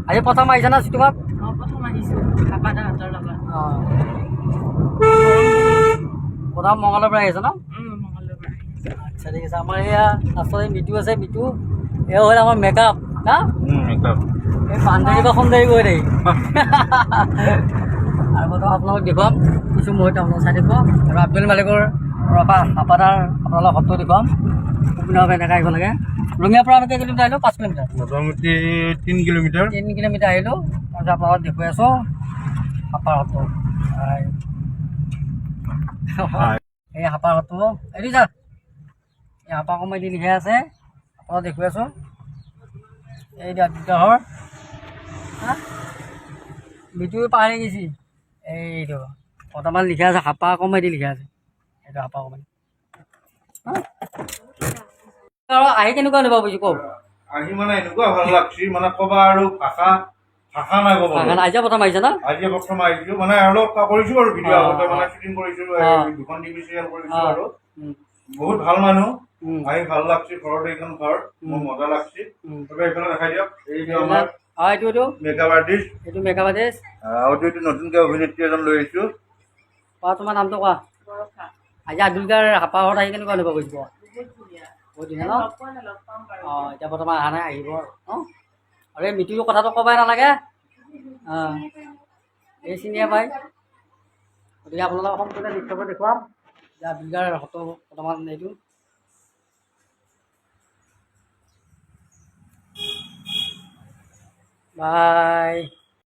আজি প্ৰথম আহিছা না চিটুঙত? প্ৰথম আহিছোঁ আপাদাহঁতৰ লগত। প্ৰথম মঙলৰ পৰা আহিছে ন? মঙলৰ পৰা আহিছোঁ। আচ্ছা ঠিক আছে। আমাৰ এয়া লাষ্টত মিটু আছে, মিটু এয়া হ'ল আমাৰ মেকআপ না? মেকআপ এই বান্ধৱী বা সুন্দৰী গৈ দেই আৰু প্ৰথম আপোনালোক দেখুৱাম কিছু মুহূৰ্ত আপোনালোক চাই দেখুৱাম আৰু আব্দুল মালিকৰ আপাদাৰ আপোনালোক সত্য দেখুৱাম সম্পূৰ্ণভাৱে এনেকৈ আহিব লাগে। ৰঙিয়াৰ পৰা আমি কেই কিলোমিটাৰ আহিলোঁ? 5 কিলোমিটাৰ, মোটামুটি 3 কিলোমিটাৰ। 3 কিলোমিটাৰ আহিলোঁ। তাৰপিছত আপোনালোকক দেখুৱাই আছোঁ হাপাৰ সত্ৰ। এই হাপাৰ সত্ৰ এৰি যা, এই হাপা কমেডি লিখাই আছে, আপোনালোক দেখুৱাই আছোঁ। এই বিদ্যাহৰ মিটু পাহৰি গৈছি। এইটো বৰ্তমান লিখা আছে হাপা কমেডি লিখা আছে, এইটো হাপা কমেডি। আহি কেনেকুৱা অনুভৱ বুজি কওক? আহি মানে এনেকুৱা ভাল লাগছি, মানে ক'বা আৰু ভাষা নাই ক'ব। আজি প্ৰথম আহিছে না? আজি প্ৰথম আহিছোঁ, মানে আৰু কৰিছোঁ আৰু ভিডিঅ' আগতে মানে শ্বুটিং কৰিছোঁ, 2খন টিভি চিৰিয়েল কৰিছোঁ আৰু বহুত ভাল মানুহ। আহি ভাল লাগছি, ঘৰতে এইখন ঘৰ মোৰ মজা লাগছি। তবে এইফালে দেখাই দিয়ক, এইটো আমাৰ মেকআপ আৰ্টিষ্ট, এইটো মেকআপ আৰ্টিষ্ট আৰু এইটো নতুনকৈ অভিনেত্ৰী এজন লৈ আহিছোঁ। কোৱা তোমাৰ নামটো কোৱা। আজি আব্দুলকাৰ হাপাহত আহি কেনেকুৱা অনুভৱ কৰিব? বহুত ধুনীয়া ন? অঁ এতিয়া বৰ্তমান অহা নাই, আহিব অঁ। আৰু এই মিটিঙৰ কথাটো ক'বাই নালাগে, এই চিনিয়ে পায়। গতিকে আপোনালোকক সম্পূৰ্ণ দৃশ্যবোৰ দেখুৱাম যে আব্দুলকাৰ ফটো বৰ্তমান এইটো বাই।